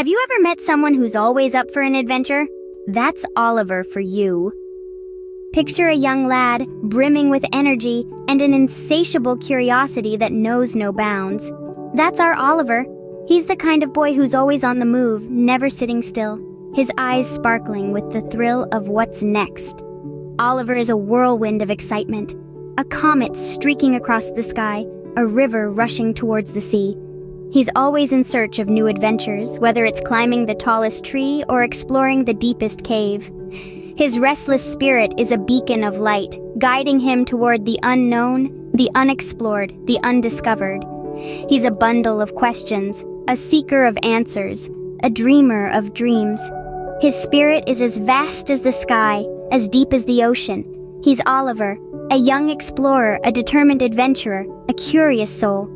Have you ever met someone who's always up for an adventure? That's Oliver for you. Picture a young lad, brimming with energy and an insatiable curiosity that knows no bounds. That's our Oliver. He's the kind of boy who's always on the move, never sitting still, his eyes sparkling with the thrill of what's next. Oliver is a whirlwind of excitement, a comet streaking across the sky, a river rushing towards the sea. He's always in search of new adventures, whether it's climbing the tallest tree or exploring the deepest cave. His restless spirit is a beacon of light, guiding him toward the unknown, the unexplored, the undiscovered. He's a bundle of questions, a seeker of answers, a dreamer of dreams. His spirit is as vast as the sky, as deep as the ocean. He's Oliver, a young explorer, a determined adventurer, a curious soul.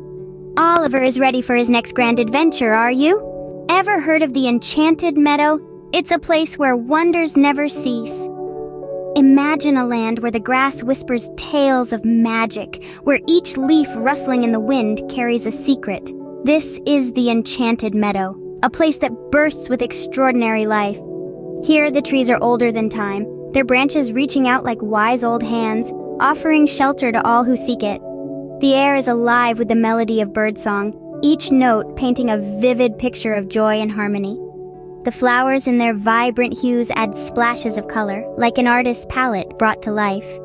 Oliver is ready for his next grand adventure, are you? Ever heard of the Enchanted Meadow? It's a place where wonders never cease. Imagine a land where the grass whispers tales of magic, where each leaf rustling in the wind carries a secret. This is the Enchanted Meadow, a place that bursts with extraordinary life. Here the trees are older than time, their branches reaching out like wise old hands, offering shelter to all who seek it. The air is alive with the melody of birdsong, each note painting a vivid picture of joy and harmony. The flowers in their vibrant hues add splashes of color, like an artist's palette brought to life.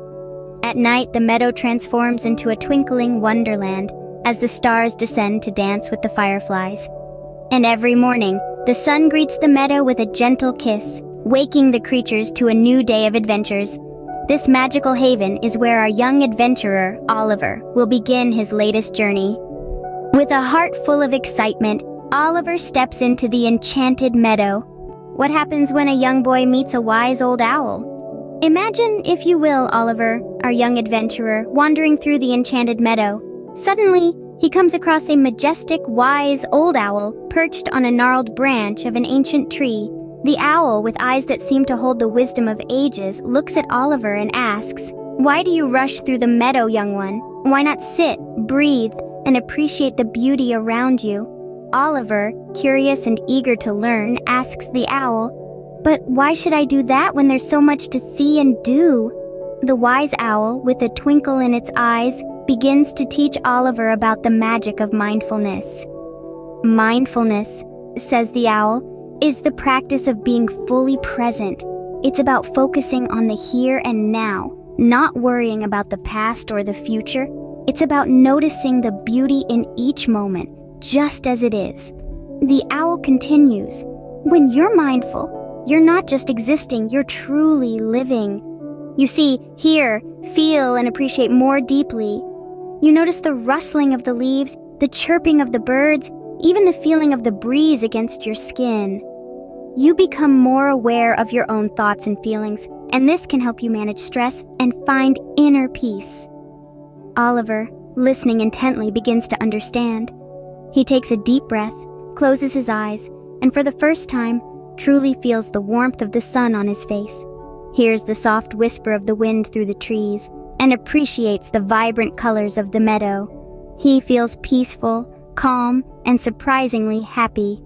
At night, the meadow transforms into a twinkling wonderland as the stars descend to dance with the fireflies. And every morning, the sun greets the meadow with a gentle kiss, waking the creatures to a new day of adventures. This magical haven is where our young adventurer, Oliver, will begin his latest journey. With a heart full of excitement, Oliver steps into the Enchanted Meadow. What happens when a young boy meets a wise old owl? Imagine, if you will, Oliver, our young adventurer, wandering through the Enchanted Meadow. Suddenly, he comes across a majestic, wise old owl perched on a gnarled branch of an ancient tree. The owl, with eyes that seem to hold the wisdom of ages, looks at Oliver and asks, "Why do you rush through the meadow, young one? Why not sit, breathe, and appreciate the beauty around you?" Oliver, curious and eager to learn, asks the owl, "But why should I do that when there's so much to see and do?" The wise owl, with a twinkle in its eyes, begins to teach Oliver about the magic of mindfulness. Mindfulness, says the owl, is the practice of being fully present. It's about focusing on the here and now, not worrying about the past or the future. It's about noticing the beauty in each moment, just as it is. The owl continues, "When you're mindful, you're not just existing, you're truly living. You see, hear, feel, and appreciate more deeply. You notice the rustling of the leaves, the chirping of the birds, even the feeling of the breeze against your skin. You become more aware of your own thoughts and feelings, and this can help you manage stress and find inner peace." Oliver, listening intently, begins to understand. He takes a deep breath, closes his eyes, and for the first time, truly feels the warmth of the sun on his face, hears the soft whisper of the wind through the trees, and appreciates the vibrant colors of the meadow. He feels peaceful, calm, and surprisingly happy.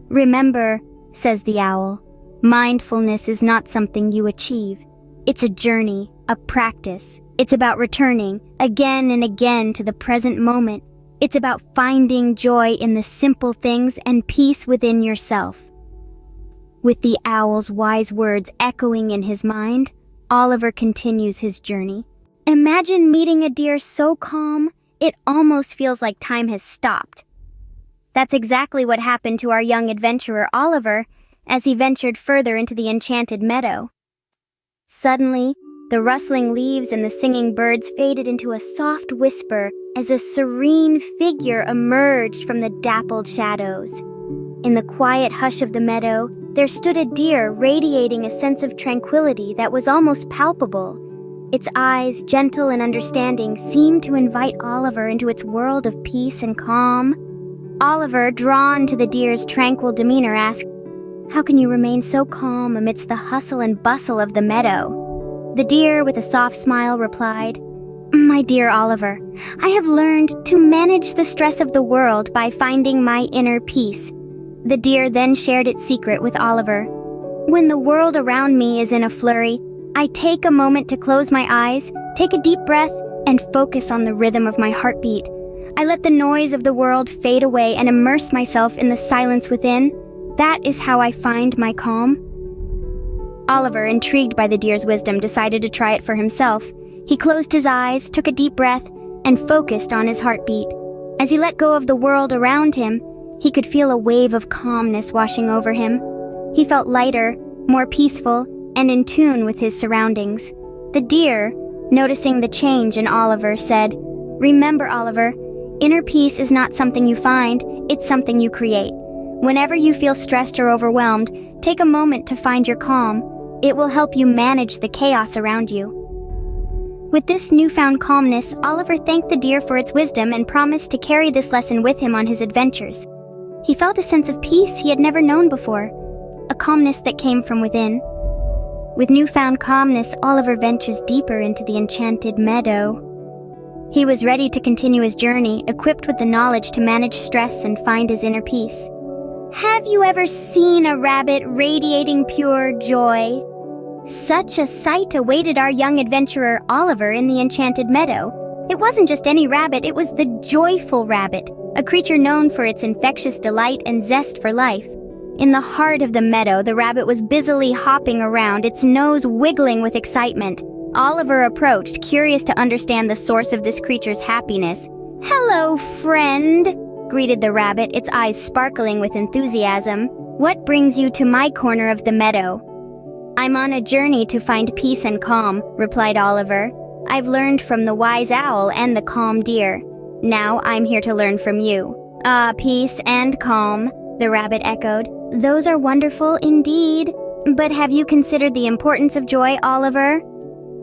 "Remember," says the owl, "mindfulness is not something you achieve. It's a journey, a practice. It's about returning again and again to the present moment. It's about finding joy in the simple things and peace within yourself." With the owl's wise words echoing in his mind, Oliver continues his journey. Imagine meeting a deer so calm, it almost feels like time has stopped. That's exactly what happened to our young adventurer Oliver as he ventured further into the Enchanted Meadow. Suddenly, the rustling leaves and the singing birds faded into a soft whisper as a serene figure emerged from the dappled shadows. In the quiet hush of the meadow, there stood a deer radiating a sense of tranquility that was almost palpable. Its eyes, gentle and understanding, seemed to invite Oliver into its world of peace and calm. Oliver, drawn to the deer's tranquil demeanor, asked, "How can you remain so calm amidst the hustle and bustle of the meadow?" The deer, with a soft smile, replied, "My dear Oliver, I have learned to manage the stress of the world by finding my inner peace. The deer then shared its secret with Oliver. When the world around me is in a flurry, I take a moment to close my eyes, take a deep breath, and focus on the rhythm of my heartbeat. I let the noise of the world fade away and immerse myself in the silence within. That is how I find my calm. Oliver, intrigued by the deer's wisdom, decided to try it for himself. He closed his eyes, took a deep breath, and focused on his heartbeat. As he let go of the world around him, he could feel a wave of calmness washing over him. He felt lighter, more peaceful, and in tune with his surroundings. The deer, noticing the change in Oliver, said, "Remember, Oliver, inner peace is not something you find, it's something you create. Whenever you feel stressed or overwhelmed, take a moment to find your calm. It will help you manage the chaos around you." With this newfound calmness, Oliver thanked the deer for its wisdom and promised to carry this lesson with him on his adventures. He felt a sense of peace he had never known before, a calmness that came from within. With newfound calmness, Oliver ventures deeper into the Enchanted Meadow. He was ready to continue his journey, equipped with the knowledge to manage stress and find his inner peace. Have you ever seen a rabbit radiating pure joy? Such a sight awaited our young adventurer Oliver in the Enchanted Meadow. It wasn't just any rabbit, it was the joyful rabbit, a creature known for its infectious delight and zest for life. In the heart of the meadow, the rabbit was busily hopping around, its nose wiggling with excitement. Oliver approached, curious to understand the source of this creature's happiness. "Hello, friend," greeted the rabbit, its eyes sparkling with enthusiasm. "What brings you to my corner of the meadow?" "I'm on a journey to find peace and calm," replied Oliver. "I've learned from the wise owl and the calm deer. Now I'm here to learn from you." "Ah, peace and calm," the rabbit echoed. "Those are wonderful indeed. But have you considered the importance of joy, Oliver?"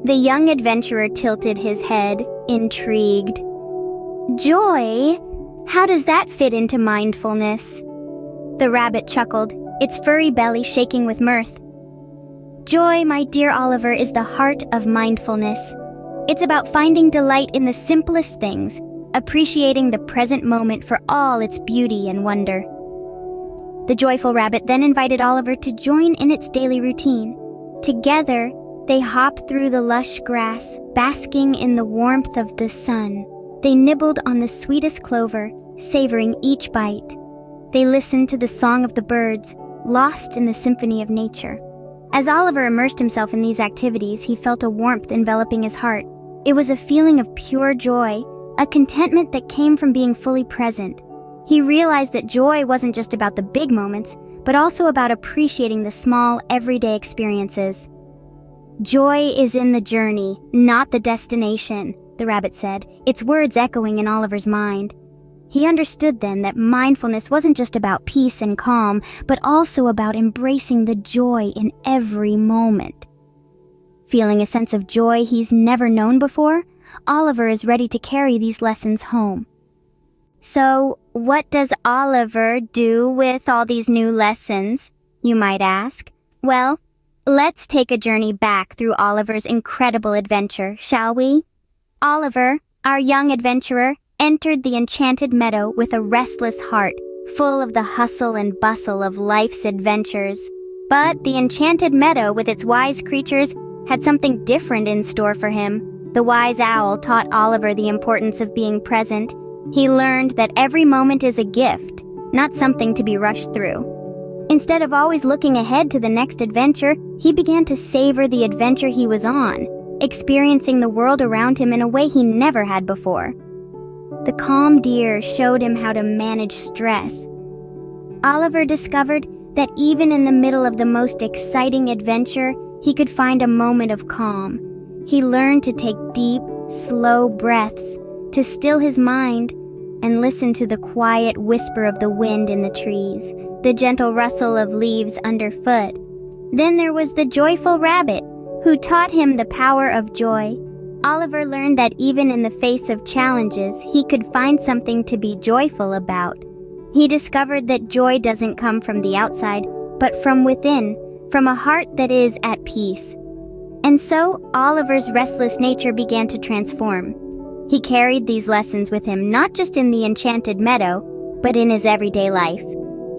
The young adventurer tilted his head, intrigued. "Joy? How does that fit into mindfulness?" The rabbit chuckled, its furry belly shaking with mirth. "Joy, my dear Oliver, is the heart of mindfulness. It's about finding delight in the simplest things, appreciating the present moment for all its beauty and wonder." The joyful rabbit then invited Oliver to join in its daily routine. Together, they hopped through the lush grass, basking in the warmth of the sun. They nibbled on the sweetest clover, savoring each bite. They listened to the song of the birds, lost in the symphony of nature. As Oliver immersed himself in these activities, he felt a warmth enveloping his heart. It was a feeling of pure joy, a contentment that came from being fully present. He realized that joy wasn't just about the big moments, but also about appreciating the small, everyday experiences. "Joy is in the journey, not the destination," the rabbit said, its words echoing in Oliver's mind. He understood then that mindfulness wasn't just about peace and calm, but also about embracing the joy in every moment. Feeling a sense of joy he's never known before, Oliver is ready to carry these lessons home. So, what does Oliver do with all these new lessons, you might ask? Well, let's take a journey back through Oliver's incredible adventure, shall we? Oliver, our young adventurer, entered the Enchanted Meadow with a restless heart, full of the hustle and bustle of life's adventures. But the Enchanted Meadow, with its wise creatures, had something different in store for him. The wise owl taught Oliver the importance of being present. He learned that every moment is a gift, not something to be rushed through. Instead of always looking ahead to the next adventure, he began to savor the adventure he was on, experiencing the world around him in a way he never had before. The calm deer showed him how to manage stress. Oliver discovered that even in the middle of the most exciting adventure, he could find a moment of calm. He learned to take deep, slow breaths, to still his mind, and listen to the quiet whisper of the wind in the trees, the gentle rustle of leaves underfoot. Then there was the joyful rabbit, who taught him the power of joy. Oliver learned that even in the face of challenges, he could find something to be joyful about. He discovered that joy doesn't come from the outside, but from within, from a heart that is at peace. And so, Oliver's restless nature began to transform. He carried these lessons with him not just in the Enchanted Meadow, but in his everyday life.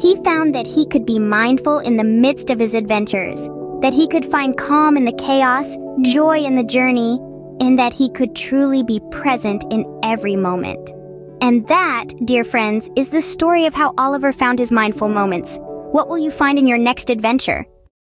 He found that he could be mindful in the midst of his adventures, that he could find calm in the chaos, joy in the journey, and that he could truly be present in every moment. And that, dear friends, is the story of how Oliver found his mindful moments. What will you find in your next adventure?